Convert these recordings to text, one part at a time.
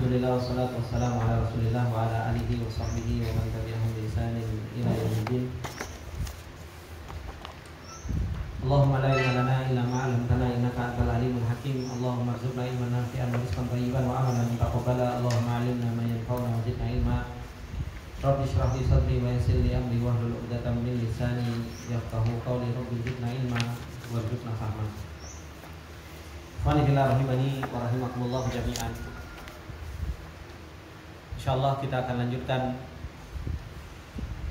Alhamdulillah wassalatu wassalamu ala Rasulillah wa ala alihi wa sahbihi wa man tabi'ahum bi ihsanin ila yaumiddin. Allahumma la ilma lana illa ma 'allamtana innaka antal alimul hakim. Allahumma arzuqna ilman nafi'an wa rizqan thayyiban wa amalan mutaqabbala. Allahumma 'allimna ma yanfa'una wa zidna ilma. Rabbi shrah li sadri wa yassir li amri wahlul 'uqdatam min lisani yafqahu qawli. Rabbi zidna ilma warzuqna fahma. Fanillah rahimani wa rahimakumullah jami'an. Insyaallah kita akan lanjutkan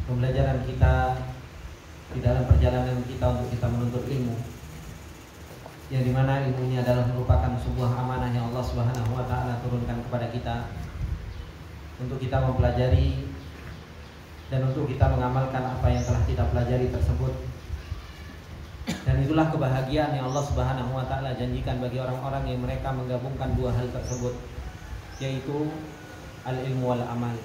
pembelajaran kita di dalam perjalanan kita untuk kita menuntut ilmu, yang dimana ilmu ini adalah merupakan sebuah amanah yang Allah Subhanahu wa Ta'ala turunkan kepada kita untuk kita mempelajari dan untuk kita mengamalkan apa yang telah kita pelajari tersebut. Dan itulah kebahagiaan yang Allah Subhanahu wa Ta'ala janjikan bagi orang-orang yang mereka menggabungkan dua hal tersebut, yaitu al-ilmu wal amal.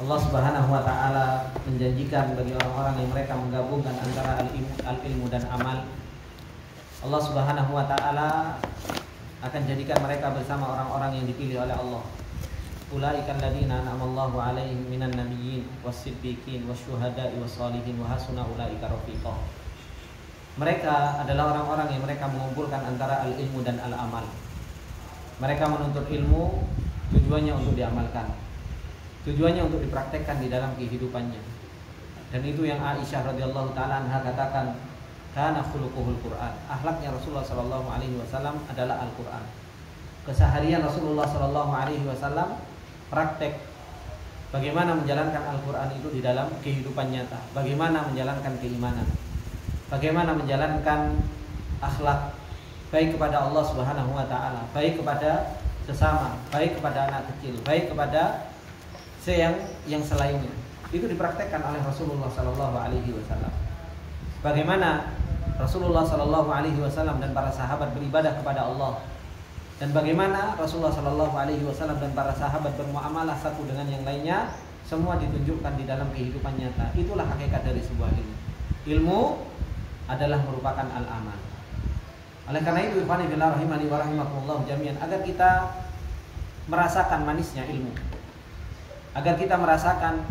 Allah Subhanahu wa Ta'ala menjanjikan bagi orang-orang yang mereka menggabungkan antara al-ilmu dan amal, Allah Subhanahu wa Ta'ala akan jadikan mereka bersama orang-orang yang dipilih oleh Allah. Ulaika alladziina an'amallahu 'alaihim minan nabiyyin was-siddiqin wasyuhada'i was-shalihin wa hasuna ulaika rafiqa. Mereka adalah orang-orang yang mereka mengumpulkan antara al-ilmu dan al-amal. Mereka menuntut ilmu tujuannya untuk diamalkan, tujuannya untuk dipraktekkan di dalam kehidupannya. Dan itu yang Aisyah radhiyallahu taala anha katakan, kana khuluquhul Qur'an. Akhlaknya Rasulullah sallallahu alaihi wasallam adalah Al-Qur'an. Keseharian Rasulullah sallallahu alaihi wasallam praktek bagaimana menjalankan Al-Qur'an itu di dalam kehidupan nyata, bagaimana menjalankan keimanan, bagaimana menjalankan akhlak baik kepada Allah Subhanahu wa Ta'ala, baik kepada sesama, baik kepada anak kecil, baik kepada yang selainnya. Itu dipraktekkan oleh Rasulullah sallallahu alaihi wasallam. Bagaimana Rasulullah sallallahu alaihi wasallam dan para sahabat beribadah kepada Allah, dan bagaimana Rasulullah sallallahu alaihi wasallam dan para sahabat bermuamalah satu dengan yang lainnya, semua ditunjukkan di dalam kehidupan nyata. Itulah hakikat dari sebuah ilmu. Ilmu adalah merupakan al-amal. Oleh karena itu, ikhwani fillah rahimani wa rahimakumullah jami'an, agar kita merasakan manisnya ilmu, agar kita merasakan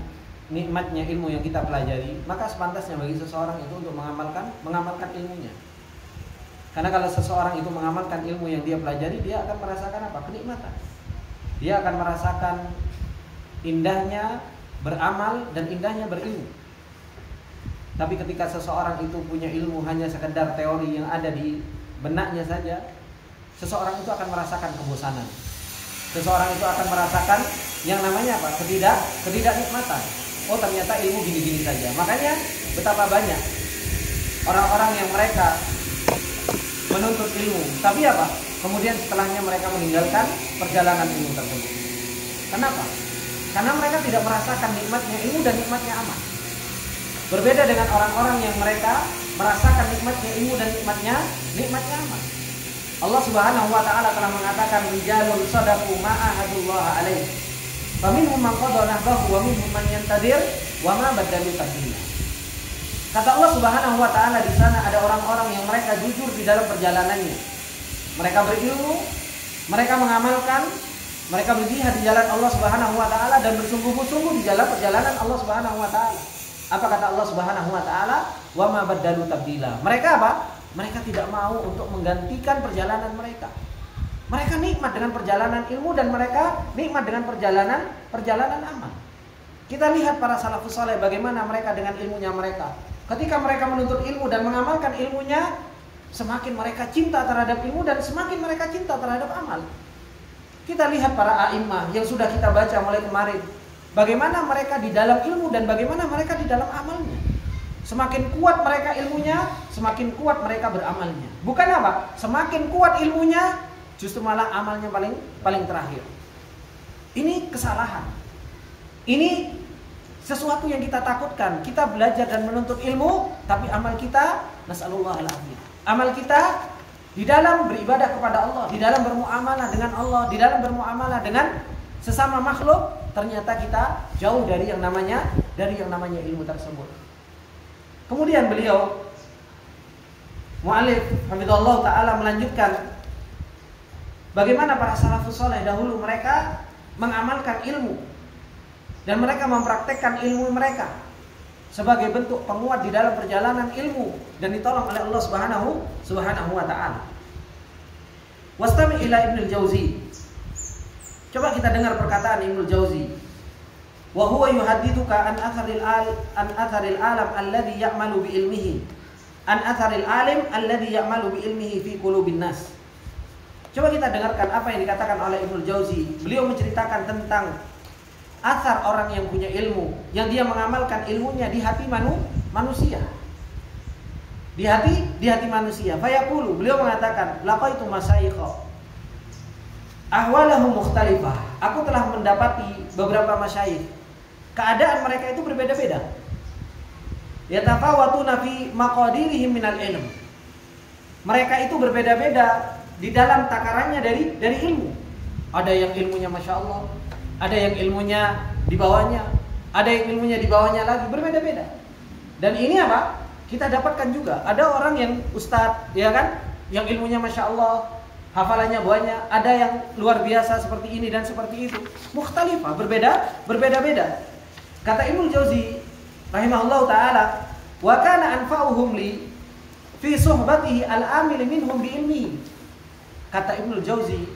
nikmatnya ilmu yang kita pelajari, maka sepantasnya bagi seseorang itu untuk mengamalkan ilmunya. Karena kalau seseorang itu mengamalkan ilmu yang dia pelajari, dia akan merasakan apa? Kenikmatan. Dia akan merasakan indahnya beramal dan indahnya berilmu. Tapi ketika seseorang itu punya ilmu hanya sekedar teori yang ada di benaknya saja, seseorang itu akan merasakan kebosanan. Seseorang itu akan merasakan yang namanya apa? Ketidaknikmatan. Oh, ternyata ilmu gini-gini saja. Makanya betapa banyak orang-orang yang mereka menuntut ilmu, tapi apa? Kemudian setelahnya mereka meninggalkan perjalanan ilmu tersebut. Kenapa? Karena mereka tidak merasakan nikmatnya ilmu dan nikmatnya amal. Berbeda dengan orang-orang yang mereka merasakan nikmatnya ilmu dan nikmatnya amal. Allah Subhanahu wa Ta'ala telah mengatakan, rijalun shadaqu ma ahadullah alaihi faminhum man qada nahbahu wa minhum man yantadir wa ma badalu tabdila. Kata Allah Subhanahu wa Ta'ala, di sana ada orang-orang yang mereka jujur di dalam perjalanannya. Mereka berilmu, mereka mengamalkan, mereka berjihad di jalan Allah Subhanahu wa Ta'ala dan bersungguh-sungguh di jalan perjalanan Allah Subhanahu wa Ta'ala. Apa kata Allah Subhanahu wa Ta'ala? Wa ma badalu tabdila. Mereka apa? Mereka tidak mau untuk menggantikan perjalanan mereka. Mereka nikmat dengan perjalanan ilmu dan mereka nikmat dengan perjalanan amal. Kita lihat para salafus saleh bagaimana mereka dengan ilmunya mereka. Ketika mereka menuntut ilmu dan mengamalkan ilmunya, semakin mereka cinta terhadap ilmu dan semakin mereka cinta terhadap amal. Kita lihat para a'immah yang sudah kita baca mulai kemarin, bagaimana mereka di dalam ilmu dan bagaimana mereka di dalam amalnya. Semakin kuat mereka ilmunya, semakin kuat mereka beramalnya. Bukan apa? Semakin kuat ilmunya, justru malah amalnya paling terakhir. Ini kesalahan. Ini sesuatu yang kita takutkan. Kita belajar dan menuntut ilmu, tapi amal kita, nas'alullah al-afiyah. Amal kita di dalam beribadah kepada Allah, di dalam bermuamalah dengan Allah, di dalam bermuamalah dengan sesama makhluk, ternyata kita jauh dari yang namanya ilmu tersebut. Kemudian beliau mu'allif hafizallahu ta'ala melanjutkan bagaimana para salafus saleh dahulu mereka mengamalkan ilmu dan mereka mempraktekkan ilmu mereka sebagai bentuk penguat di dalam perjalanan ilmu dan ditolong oleh Allah Subhanahu wa taala. Wastami ila Ibnul Jauzi. Coba kita dengar perkataan Ibnul Jauzi. Wa huwa yuhaddithuka an atharil alam alladhi ya'malu bi ilmihi. An atharil alim alladhi ya'malu bi ilmihi fi qulubin nas. Coba kita dengarkan apa yang dikatakan oleh Ibnul Jauzi. Beliau menceritakan tentang asar orang yang punya ilmu, yang dia mengamalkan ilmunya di hati manusia. Di hati manusia. Fayaqulu, beliau mengatakan, laqaitu masyayikha ahwalahum mukhtalifah. Aku telah mendapati beberapa masyayikh. Keadaan mereka itu berbeda-beda. Yatafawatuna fi maqadirihim minal ilm. Mereka itu berbeda-beda di dalam takarannya dari ilmu. Ada yang ilmunya Masya Allah, ada yang ilmunya di bawahnya, ada yang ilmunya di bawahnya lagi, berbeda-beda. Dan ini apa? Kita dapatkan juga. Ada orang yang ustadz, ya kan, yang ilmunya Masya Allah, hafalannya banyak, ada yang luar biasa seperti ini dan seperti itu. Mukhtalifah, berbeda-beda. Kata Ibnul Jauzi rahimahullah taala, wa kana anfa'uhum li fi suhbatihi al-amil minhum bi ilmi. Kata Ibnul Jauzi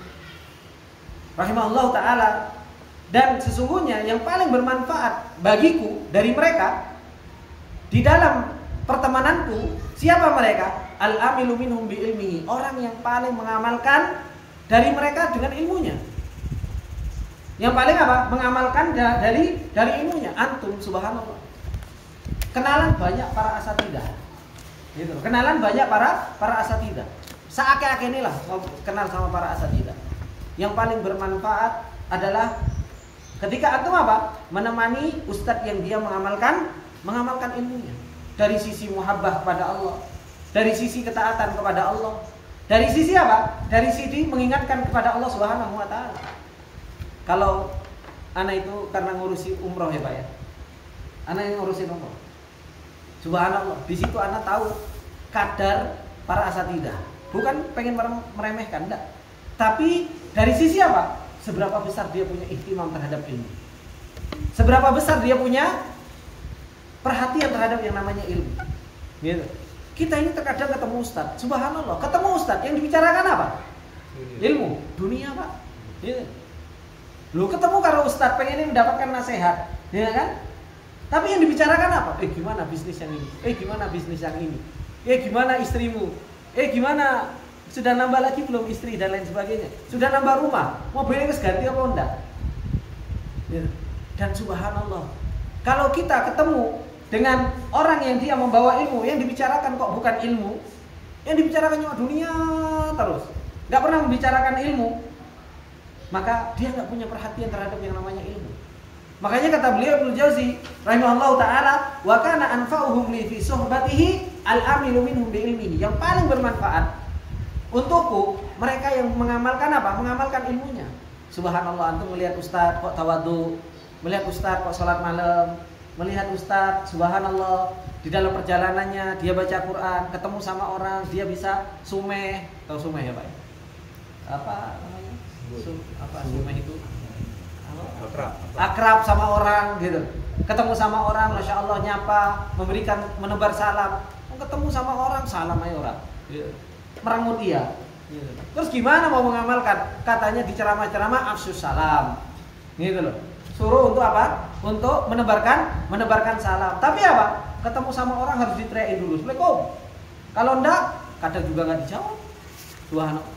rahimahullah taala, dan sesungguhnya yang paling bermanfaat bagiku dari mereka di dalam pertemananku, siapa mereka? Al-amilu minhum bi ilmihi, orang yang paling mengamalkan dari mereka dengan ilmunya. Yang paling apa? Mengamalkan dari ilmunya. Antum subhanallah. Kenalan banyak para asatidah. Gitu. Kenalan banyak para asatidah. Seakhir-akhir inilah kenal sama para asatidah. Yang paling bermanfaat adalah ketika antum apa? Menemani ustadz yang dia mengamalkan ilmunya. Dari sisi muhabbah kepada Allah, dari sisi ketaatan kepada Allah, dari sisi apa? Dari sisi mengingatkan kepada Allah Subhanahu wa taala. Kalau anak itu karena ngurusi umroh ya Pak ya. Anak yang ngurusin umroh. Subhanallah, di situ anak tahu kadar para asatidah. Bukan pengen meremehkan, enggak. Tapi dari sisi apa? Seberapa besar dia punya ihtimam terhadap ilmu. Seberapa besar dia punya perhatian terhadap yang namanya ilmu. Gitu. Kita ini terkadang ketemu ustadz, subhanallah, ketemu ustadz yang dibicarakan apa? Ilmu, dunia Pak. Gitu. Lu ketemu karo ustadz pengen mendapatkan nasihat, ya kan? Tapi yang dibicarakan apa? Gimana bisnis yang ini? Gimana bisnis yang ini? Gimana istrimu? Gimana sudah nambah lagi belum istri dan lain sebagainya? Sudah nambah rumah? Mobilnya ganti apa enggak? Gitu. Dan subhanallah, kalau kita ketemu dengan orang yang dia membawa ilmu, yang dibicarakan kok bukan ilmu, yang dibicarakan cuma dunia terus, nggak pernah membicarakan ilmu, maka dia nggak punya perhatian terhadap yang namanya ilmu. Makanya kata beliau Ibnul Jauzi rahimahullah taala, wa kana anfa'uhum li fi suhbatihi al-amilu minhum bi ilmihi. Yang paling bermanfaat untukku mereka yang mengamalkan apa? Mengamalkan ilmunya. Subhanallah, antum melihat ustaz kok tawadhu, melihat ustaz kok salat malam, melihat ustaz subhanallah di dalam perjalanannya dia baca Quran, ketemu sama orang dia bisa sumeh, tahu sumeh ya Pak? Apa namanya? Sumeh itu? Akrab sama orang gitu. Ketemu sama orang, masya Allah nyapa, menebar salam. Ketemu sama orang, salam aja orang. Merangut dia. Terus gimana mau mengamalkan? Katanya di ceramah-ceramah afsus salam. Gitu loh. Suruh untuk apa? Untuk menebarkan salam. Tapi apa? Ketemu sama orang harus diteriakin dulu. Assalamualaikum. Kalau enggak, kadang juga enggak dijawab. Subhanallah.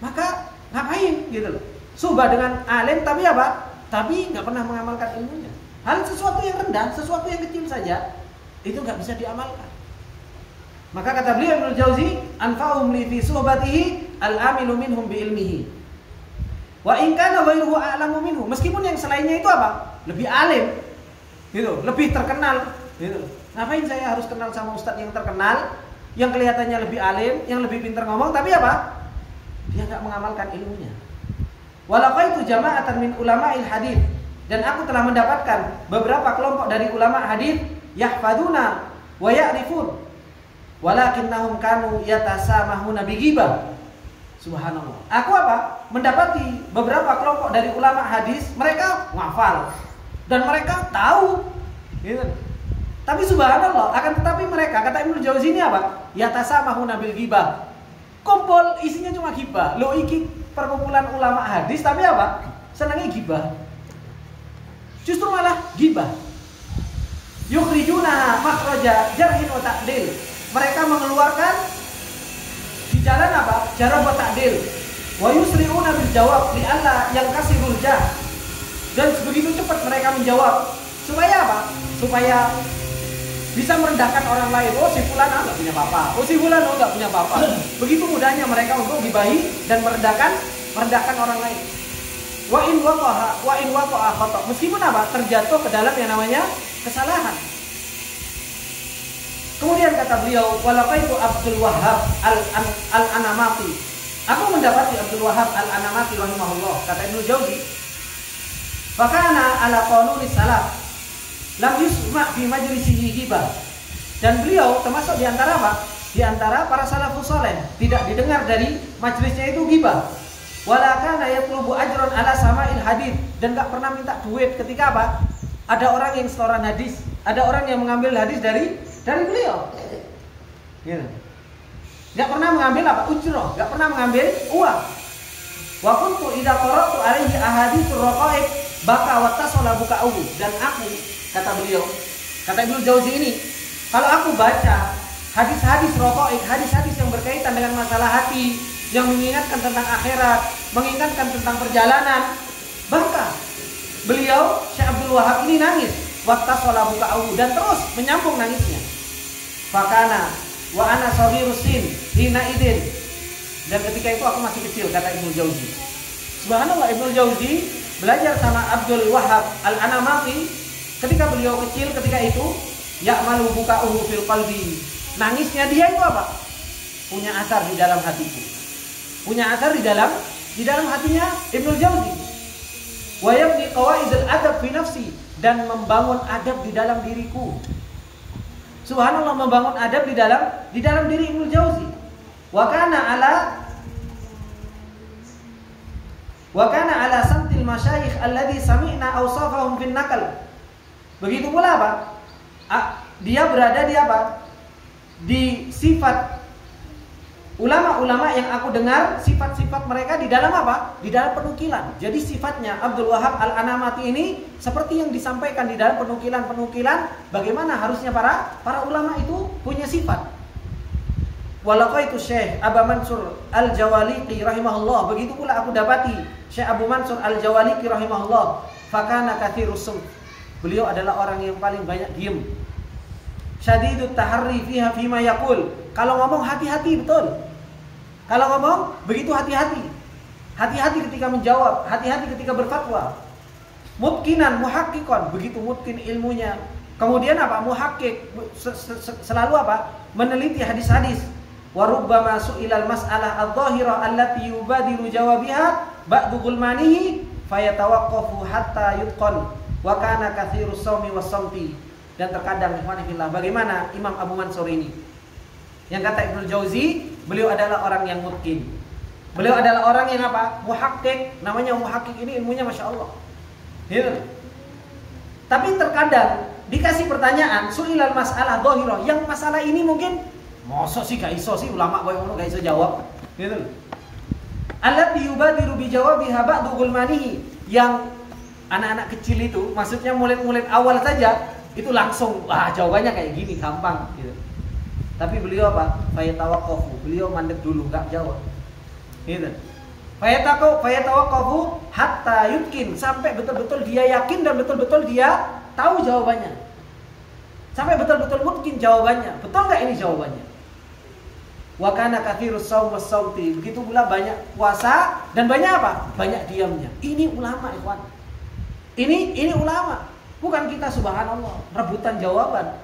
Maka ngapain gitu loh? Subah dengan alim tapi apa? Tapi enggak pernah mengamalkan ilmunya. Hal sesuatu yang rendah, sesuatu yang kecil saja itu enggak bisa diamalkan. Maka kata beliau Ibnul Jauzi, anfa'uhum li fi suhbatihi al-amilu minhum bi ilmihi. Wa in kana ghairuhu a'lamu minhu. Meskipun yang selainnya itu apa? Lebih alim. Gitu, lebih terkenal, gitu. Ngapain saya harus kenal sama ustadz yang terkenal, yang kelihatannya lebih alim, yang lebih pintar ngomong, tapi apa? Dia enggak mengamalkan ilmunya. Walaqaitu jama'atan min ulama'il hadits, dan aku telah mendapatkan beberapa kelompok dari ulama hadits yahfaduna wa ya'rifun walakinnahum kanu yatasamahuna bighibah. Subhanallah. Aku apa? mendapati beberapa kelompok dari ulama hadis, mereka ngafal dan mereka tahu, gitu. Tapi subhanallah, akan tetapi mereka, kata Ibnu Jauzi ini apa? Yatasamahuna bil ghibah. Kumpul isinya cuma ghibah. Lo iki perkumpulan ulama hadis tapi apa? Senangnya ghibah. Justru malah ghibah. Yukhrijuna makhraja jarhin wa ta'dil. Mereka mengeluarkan di jalan apa? Jarh wa ta'dil. Wa yusri'una bil jawab li alla yang kasirul jah. Dan begitu cepat mereka menjawab. Supaya apa? Supaya bisa merendahkan orang lain. Oh, si fulan enggak punya apa-apa. Oh, si fulan enggak punya apa-apa. Begitu mudahnya mereka untuk gibahi dan merendahkan orang lain. Wa in waqa'a khata. Meskipun apa? Terjatuh ke dalam yang namanya kesalahan. Kemudian kata beliau, walaqaitu Abdul Wahhab al-Anamati. Aku mendapati Abdul Wahhab al-Anamati rahimahullah, kata Ibnu Jauzi, fakana ala qanuni salaf lam yusma' fi majlisihi ghibah. Dan beliau termasuk di antara apa? Di antara para salafus saleh, tidak didengar dari majelisnya itu ghibah. Wala kana yatlubu ajran ala sama'il hadis, dan enggak pernah minta duit ketika apa? Ada orang yang setoran hadis, ada orang yang mengambil hadis dari beliau. Gitu. Enggak pernah mengambil apa? Ujrah, enggak pernah mengambil uang. Wa kuntu idza qara'tu alaihi ahaditsur raqaiq baka wa tasala buka'u. Dan aku, kata beliau, kata Ibnu Jauzi ini, kalau aku baca hadis-hadis raqaiq, hadis-hadis yang berkaitan dengan masalah hati, yang mengingatkan tentang akhirat, mengingatkan tentang perjalanan, baka beliau Syekh Abdul Wahhab ini nangis, wattasala buka'u, dan terus menyambung nangisnya. Fakana wa ana saghirus sin hina idin. Dan ketika itu aku masih kecil, kata Ibnu Jauzi. Subhanallah, Ibnu Jauzi belajar sama Abdul Wahhab al-Anamati ketika beliau kecil, ketika itu ya'malu buka'uhu fil qalbi. Nangisnya dia itu apa? Punya asar di dalam hatiku. Punya asar di dalam hatinya Ibnu Jauzi. Wa yabni qawaidul adab fi nafsi, dan membangun adab di dalam diriku. Subhanallah, membangun adab di dalam diri Ibnu Jauzi. Wa kana ala samtil masyayikh alladhi sami'na awsafahum fin naqal. Begitu pula apa? Dia berada di apa? Di sifat ulama-ulama yang aku dengar, sifat-sifat mereka di dalam apa? Di dalam penukilan. Jadi sifatnya Abdul Wahhab al-Anamati ini seperti yang disampaikan di dalam penukilan-penukilan bagaimana harusnya para ulama itu punya sifat. Walaqaitu Syekh Abu Mansur al-Jawaliqi rahimahullah. Begitu pula aku dapati Syekh Abu Mansur al-Jawaliqi rahimahullah. Fakana katsirus sum. Beliau adalah orang yang paling banyak diam. Syadidut taharri fiha fima yaqul. Kalau ngomong hati-hati betul. Kalau ngomong begitu hati-hati. Hati-hati ketika menjawab, hati-hati ketika berfatwa. Mutkinan, muhakkikon, begitu mutkin ilmunya. Kemudian apa? Muhakkik, selalu apa? Meneliti hadis-hadis. Wa rubbama su'ilal mas'alah adh-dhahirah allati yubadiru jawabiha ba'du gulmanihi fayatawaqqafu hatta yutqan. Wa kana katsirus sawmi was-samti. Dan terkadang ikhwan fillah, bagaimana Imam Abu Mansur ini? Yang kata Ibnu Jauzi, beliau adalah orang yang mutkin. Beliau adalah orang yang apa? Muhakkik. Namanya muhakkik ini ilmunya Masya Allah. Gitu. Tapi terkadang dikasih pertanyaan, su'ilal mas'alah dhahirah, yang masalah ini mungkin mosok sih gak iso sih ulama koyo ngono gak iso jawab. Gitu. Allati yubadiru bi jawabiha ba'du gulmanihi, yang anak-anak kecil itu, maksudnya murid-murid awal saja itu langsung jawabannya kayak gini, gampang gitu. Tapi beliau apa? Fayatawaqqafu, beliau mandek dulu, enggak jawab. Gitu. Fayatawaqqafu hatta yutkin, sampai betul-betul dia yakin dan betul-betul dia tahu jawabannya. Sampai betul-betul mungkin jawabannya. Betul enggak ini jawabannya? Wa kana katsirus shaum was-sauti, begitu pula banyak puasa dan banyak apa? Banyak diamnya. Ini ulama, ikhwan. Ini ulama. Bukan kita subhanallah rebutan jawaban.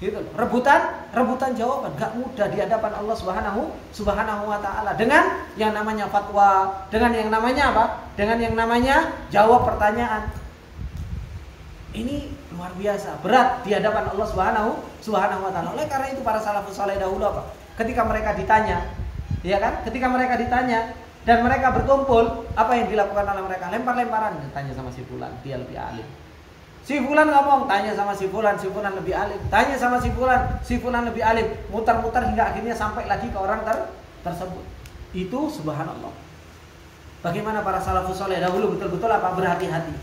Gitu. Rebutan jawaban gak mudah di hadapan Allah Subhanahu wa taala dengan yang namanya fatwa, dengan yang namanya apa? Dengan yang namanya jawab pertanyaan. Ini luar biasa, berat di hadapan Allah Subhanahu wa taala. Oleh karena itu para salafus saleh dahulu apa? Ketika mereka ditanya, ya kan? Ketika mereka ditanya, dan mereka berkumpul, apa yang dilakukan oleh mereka? Lempar-lemparan. Tanya sama si fulan, dia lebih alim. Si fulan ngomong, tanya sama si fulan lebih alim. Tanya sama si fulan lebih alim. Mutar-mutar hingga akhirnya sampai lagi ke orang tersebut. Itu subhanallah. Bagaimana para salafus saleh dahulu betul-betul apa? Berhati-hati.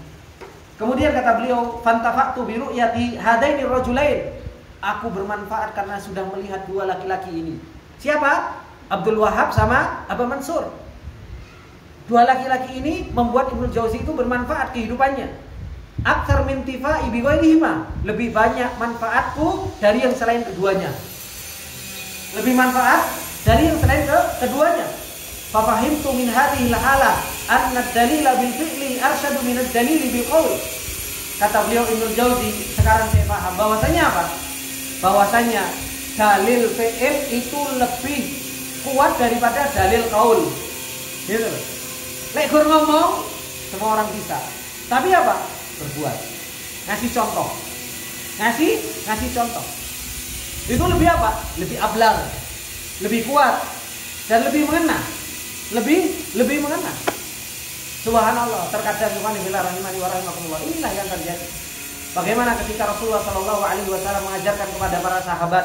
Kemudian kata beliau, fantafa'tu bi ru'yati hadaini rajulain. Aku bermanfaat karena sudah melihat dua laki-laki ini. Siapa? Abdul Wahab sama Aba Mansur. Dua laki-laki ini membuat Ibnu Jauzi itu bermanfaat kehidupannya. Aktsar min tifa'i bi ghairihima. Lebih banyak manfaatku dari yang selain keduanya. Lebih manfaat dari yang selain keduanya. Fa fahimtu min hadhihi al-halah anna ad-dalila bil fi'li arsyadu min ad-dalili bil qaul. Kata beliau Ibnu Jauzi, sekarang saya paham bahwasanya apa? Bahwasanya dalil fi'il itu lebih kuat daripada dalil qaul. Gitu. Lek gur ngomong semua orang bisa. Tapi apa? Berbuat. Ngasih contoh. Ngasih contoh. Itu lebih apa? Lebih ablang. Lebih kuat dan lebih mengena. Lebih mengena. Subhanallah, terkadang subhanallah wa rahimakumullah. Inilah yang terjadi. Bagaimana ketika Rasulullah sallallahu alaihi wasallam mengajarkan kepada para sahabat,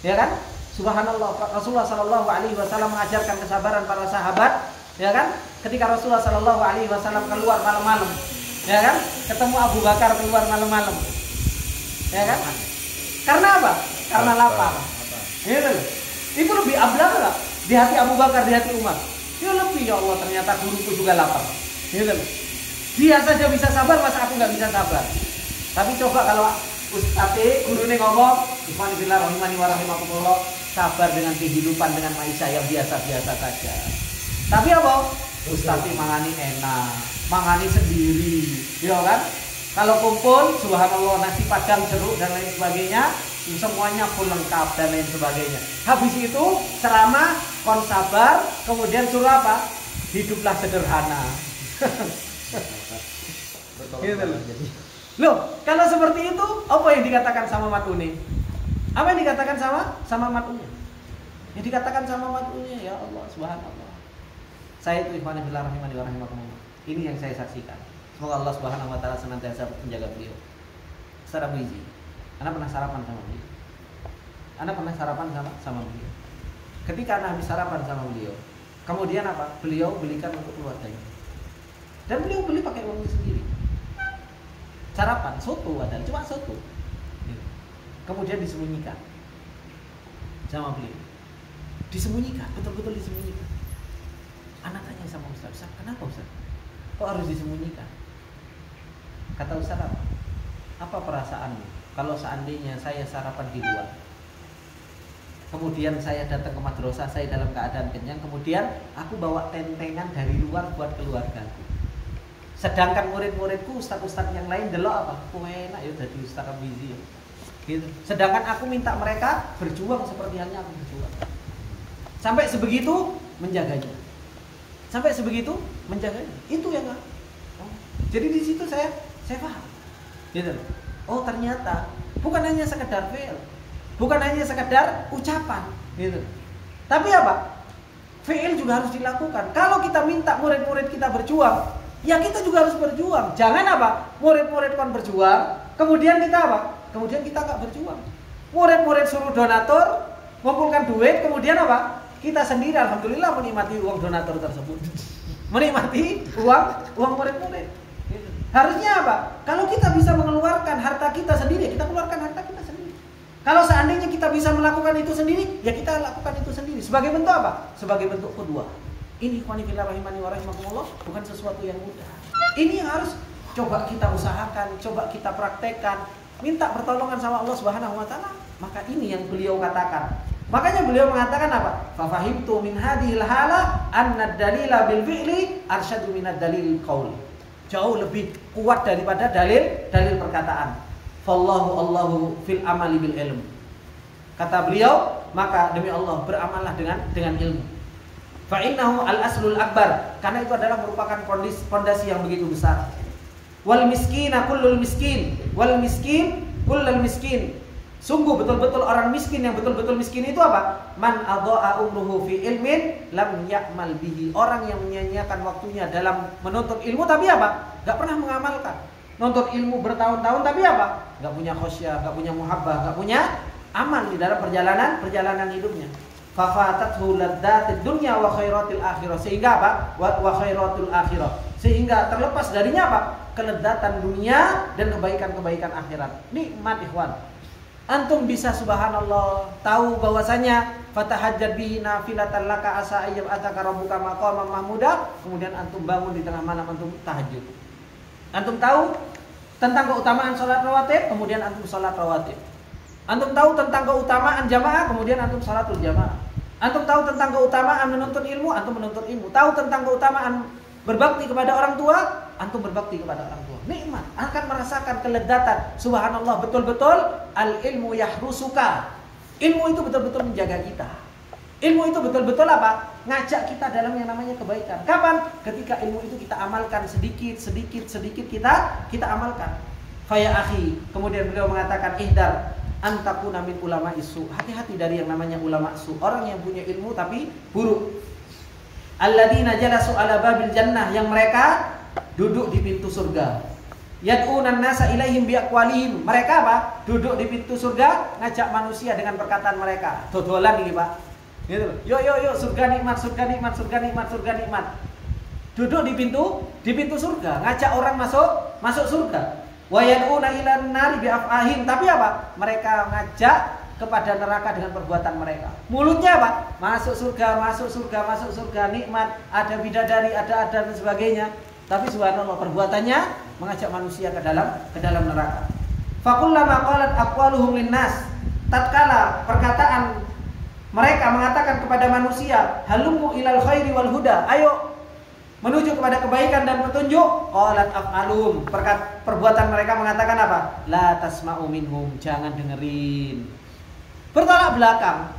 ya kan? Subhanallah, Rasulullah sallallahu alaihi wasallam mengajarkan kesabaran para sahabat, ya kan? Ketika Rasulullah sallallahu alaihi wasallam keluar malam-malam, ya kan? Ketemu Abu Bakar keluar malam-malam. Ya kan? Karena apa? Karena lapar. Gitu. Itu lebih ablang enggak? Di hati Abu Bakar, di hati Umar. Ya lebih, ya Allah, ternyata guruku juga lapar. Gitu. Dia saja bisa sabar, masa aku nggak bisa sabar? Tapi coba kalau Ustadz guru ini ngomong, Bismillah rahimani wa rahimakumullah, sabar dengan kehidupan dengan maisha yang biasa-biasa saja. Tapi apa? Ustadz mangani enak, mangani sendiri, ya kan? Kalau kumpul, subhanallah, nasi padang, jeruk dan lain sebagainya, semuanya full lengkap dan lain sebagainya. Habis itu ceramah, kon sabar, kemudian suruh apa? Hiduplah sederhana. Gitu loh. Loh, kalau seperti itu, apa yang dikatakan sama Mat'uni? Apa yang dikatakan sama Mat'uni? Yang dikatakan sama Mat'uni, ya Allah, subhanallah. Saya itu ikhwan fillah rahimani wa rahimakumullah. Ini yang saya saksikan. Semoga Allah Subhanahu wa taala senantiasa menjaga beliau. Secara bergizi. Anda pernah sarapan sama beliau? Anda pernah sarapan sama beliau? Ketika Anda habis sarapan sama beliau, kemudian apa? Beliau belikan untuk keluarganya. Dan beliau beli pakai uangnya sendiri. Sarapan, soto ada, cuma soto. Kemudian disembunyikan sama beliau. Disembunyikan, betul-betul disembunyikan. Anak tanya sama Ustaz, kenapa Ustaz? Kok harus disembunyikan? Kata Ustaz apa? Apa perasaanmu kalau seandainya saya sarapan di luar, kemudian saya datang ke madrasah, saya dalam keadaan kenyang, kemudian aku bawa tentengan dari luar buat keluargaku. Sedangkan murid-muridku, ustaz-ustaz yang lain delok apa? Kok enak ya jadi ustaz Abizi. Gitu. Sedangkan aku minta mereka berjuang seperti halnya aku berjuang. Sampai sebegitu menjaganya. Sampai sebegitu menjaganya. Itu yang jadi di situ saya paham. Gitu. Oh, ternyata bukan hanya sekedar fi'il. Bukan hanya sekedar ucapan, gitu. Tapi apa? Fi'il juga harus dilakukan. Kalau kita minta murid-murid kita berjuang, ya kita juga harus berjuang. Jangan apa? Murid-murid kan berjuang, kemudian kita apa? Kemudian kita nggak berjuang. Murid-murid suruh donatur, mengumpulkan duit, kemudian apa? Kita sendiri alhamdulillah menikmati uang donatur tersebut. Menikmati uang murid-murid. Harusnya apa? Kalau kita bisa mengeluarkan harta kita sendiri, kita keluarkan harta kita sendiri. Kalau seandainya kita bisa melakukan itu sendiri, ya kita lakukan itu sendiri. Sebagai bentuk apa? Sebagai bentuk kedua. Ini ikhwani fillah rahimani wa rahimakumullah, bukan sesuatu yang mudah. Ini yang harus coba kita usahakan, coba kita praktekkan, minta pertolongan sama Allah Subhanahu wa taala. Maka ini yang beliau katakan. Makanya beliau mengatakan apa? Fa fahimtu min hadhil hala anna ad-dalila bil fi'li arsyadu min ad-dalil qaul. Jauh lebih kuat daripada dalil perkataan. Allahu fil amali bil ilm. Kata beliau, maka demi Allah beramallah dengan ilmu. Fa innahu al aslul akbar, karena itu adalah merupakan fondasi yang begitu besar. Wal miskina kullul miskin, wal miskin kullul miskin. Sungguh betul-betul orang miskin yang betul-betul miskin itu apa? Man adha'a umruhu fi ilmin lam ya'mal bihi. Orang yang menyia-nyiakan waktunya dalam menuntut ilmu tapi apa? Gak pernah mengamalkan. Nuntut ilmu bertahun-tahun tapi apa? Gak punya khosyah, gak punya muhabbah, gak punya amal di dalam perjalanan hidupnya. Fafatathu laddatid dunya wa khairatil akhirah. Sehingga apa? Wa khairatul akhirah. Sehingga terlepas darinya apa? Keledatan dunia dan kebaikan-kebaikan akhirat. Nikmat ikhwan. Antum bisa subhanallah tahu bahwasanya fatahajjad bihi nafilatan laka asa ayyab ataka rabbuka maqaman mahmuda, kemudian antum bangun di tengah malam antum tahajud. Antum tahu tentang keutamaan salat rawatib, kemudian antum salat rawatib. Antum tahu tentang keutamaan jamaah, kemudian antum salatul jamaah. Antum tahu tentang keutamaan menuntut ilmu, antum menuntut ilmu. Tahu tentang keutamaan berbakti kepada orang tua, antum berbakti kepada orang tua. Nikmat, akan merasakan keledatan. Subhanallah, betul-betul al-ilmu yahrusuka. Ilmu itu betul-betul menjaga kita. Ilmu itu betul-betul apa? Ngajak kita dalam yang namanya kebaikan. Kapan? Ketika ilmu itu kita amalkan sedikit kita amalkan. Faya akhi, kemudian beliau mengatakan ihdar antakuna min ulama isu. Hati-hati dari yang namanya ulama su, orang yang punya ilmu tapi buruk. Alladzina jalasu ala babil jannah, yang mereka duduk di pintu surga. Yad'unan nasa ilaihim biaqwalihim. Mereka apa? Duduk di pintu surga, ngajak manusia dengan perkataan mereka. Dodolan ini, Pak. Gitu loh. Yuk, surga nikmat, surga nikmat, surga nikmat, surga nikmat. Duduk di pintu surga, ngajak orang masuk surga. Wa yad'una ilan nari biaf'ahim. Tapi apa? Mereka ngajak kepada neraka dengan perbuatan mereka. Mulutnya apa? Masuk surga, nikmat, ada bidadari, ada dan sebagainya. Tapi subhanallah perbuatannya mengajak manusia ke dalam neraka. Fakullama qalat aqwaluhum linnas, tatkala perkataan mereka mengatakan kepada manusia, halummu ilal khairi wal huda, ayo menuju kepada kebaikan dan petunjuk, qalat af'alum, perbuatan mereka mengatakan apa? La tasma'u minhum, jangan dengerin. Bertolak belakang.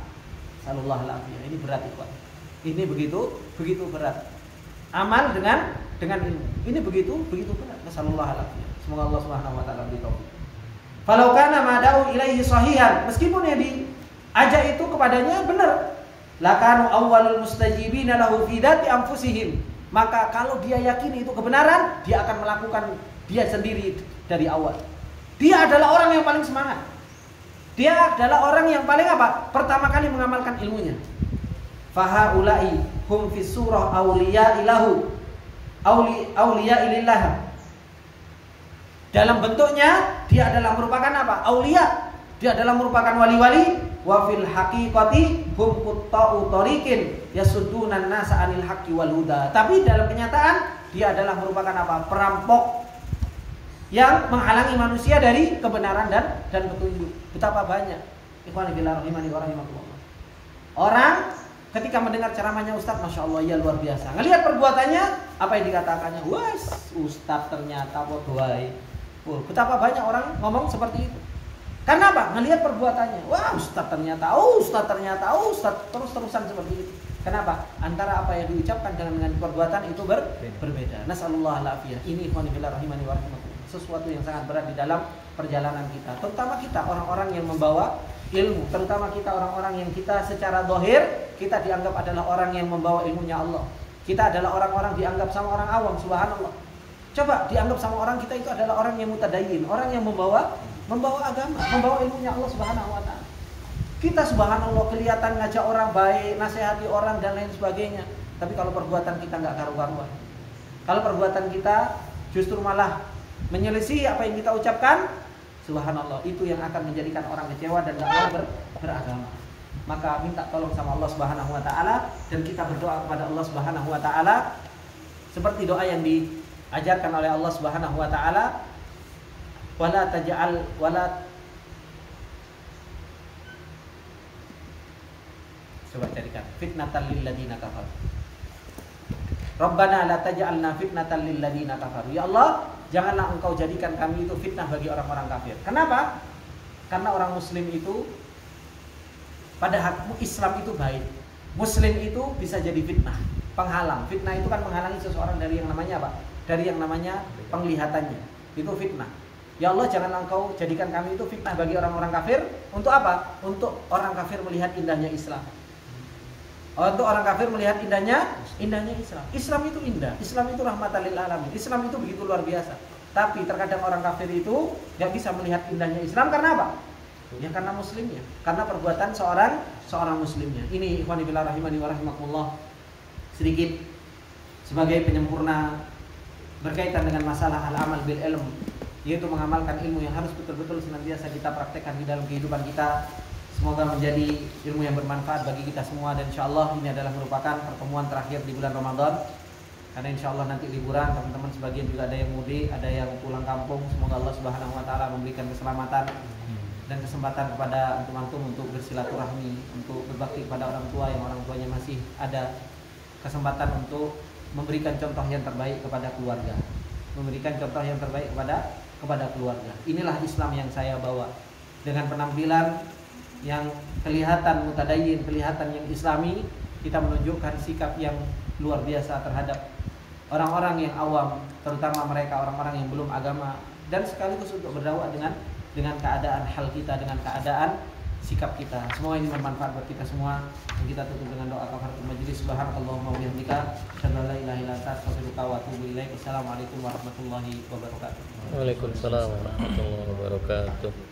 Sallallahu alaihi. Ini berat ikhwan. Ini begitu berat. Amal dengan ilmu. Ini begitu berat. Sallallahu alaihi. Semoga Allah Subhanahu wa taala beri taufik. Falau kana mada'u ilaihi sahihan, meskipun yang diajak itu kepadanya benar. Lakanu awwalul mustajibina lahu fi dzati anfusihim. Maka kalau dia yakini itu kebenaran, dia akan melakukan dia sendiri dari awal. Dia adalah orang yang paling semangat. Dia adalah orang yang paling apa? Pertama kali mengamalkan ilmunya. Fahaulai hum fi surah auliya ilahu. Auliya ilillah. Dalam bentuknya dia adalah merupakan apa? Auliya. Dia adalah merupakan wali-wali. Wa fil haqiqati hum qutta'u tariqin yasuddunan nasa 'anil haqqi wal huda. Tapi dalam kenyataan dia adalah merupakan apa? Perampok yang menghalangi manusia dari kebenaran dan petunjuk. Betapa banyak ikhwan fillah rahimani wa rahimakumullah. Orang ketika mendengar ceramahnya Ustaz, Masya Allah, ya luar biasa. Ngelihat perbuatannya, apa yang dikatakannya? Wes, Ustaz ternyata bodohai. Betapa banyak orang ngomong seperti itu. Karena apa? Ngelihat perbuatannya. Wah, Ustaz ternyata, terus-terusan seperti itu. Kenapa? Antara apa yang diucapkan dengan perbuatan itu berbeda. Nasallallahu alaihi. Ini ikhwan fillah rahimani wa rahimakumullah. Sesuatu yang sangat berat di dalam perjalanan kita. Terutama kita orang-orang yang membawa ilmu, terutama kita orang-orang yang kita secara zahir kita dianggap adalah orang yang membawa ilmunya Allah. Kita adalah orang-orang dianggap sama orang awam, subhanallah. Coba dianggap sama orang kita itu adalah orang yang mutadayyin, orang yang membawa agama, membawa ilmunya Allah Subhanahu wa taala. Kita subhanallah kelihatan ngajak orang baik, nasihati orang dan lain sebagainya. Tapi kalau perbuatan kita enggak karu-karuan. Kalau perbuatan kita justru malah menyelisih apa yang kita ucapkan, subhanallah, itu yang akan menjadikan orang kecewa dan enggak mau beragama. Maka minta tolong sama Allah Subhanahu wa taala dan kita berdoa kepada Allah Subhanahu wa taala seperti doa yang diajarkan oleh Allah Subhanahu wa taala, wala taj'al coba carikan fitnatan lil ladina kafaru. Rabbana la taj'alna fitnatan lil ladina kafaru. Ya Allah, janganlah Engkau jadikan kami itu fitnah bagi orang-orang kafir. Kenapa? Karena orang muslim itu pada hakmu Islam itu baik. Muslim itu bisa jadi fitnah, penghalang. Fitnah itu kan menghalangi seseorang dari yang namanya apa? Dari yang namanya penglihatannya. Itu fitnah. Ya Allah, janganlah Engkau jadikan kami itu fitnah bagi orang-orang kafir. Untuk apa? Untuk orang kafir melihat indahnya Islam. Untuk orang kafir melihat indahnya Islam. Islam itu indah. Islam itu rahmatan lil alamin. Islam itu begitu luar biasa. Tapi terkadang orang kafir itu nggak bisa melihat indahnya Islam karena apa? Ya karena muslimnya, karena perbuatan seorang muslimnya. Ini ikhwani fillah rahimani wa rahimakumullah, sedikit sebagai penyempurna berkaitan dengan masalah al-amal bil ilm, yaitu mengamalkan ilmu yang harus betul-betul senantiasa kita praktekkan di dalam kehidupan kita. Semoga menjadi ilmu yang bermanfaat bagi kita semua, dan insyaallah ini adalah merupakan pertemuan terakhir di bulan Ramadan. Karena insyaallah nanti liburan, teman-teman sebagian juga ada yang mudik, ada yang pulang kampung. Semoga Allah Subhanahu wa taala memberikan keselamatan dan kesempatan kepada antum-antum untuk bersilaturahmi, untuk berbakti kepada orang tua yang orang tuanya masih ada, kesempatan untuk memberikan contoh yang terbaik kepada keluarga, memberikan contoh yang terbaik kepada keluarga. Inilah Islam yang saya bawa, dengan penampilan yang kelihatan mutadayyin, kelihatan yang islami. Kita menunjukkan sikap yang luar biasa terhadap orang-orang yang awam, terutama mereka orang-orang yang belum agama, dan sekaligus untuk berdakwah dengan keadaan hal kita, dengan keadaan sikap kita. Semua ini bermanfaat buat kita semua. Dan kita tutup dengan doa kafaratul majelis. Subhanakallahumma wa bihamdika, asyhadu an la ilaha illa anta, astaghfiruka wa atubu ilaik. Assalamualaikum warahmatullahi wabarakatuh. Waalaikumsalam warahmatullahi wabarakatuh.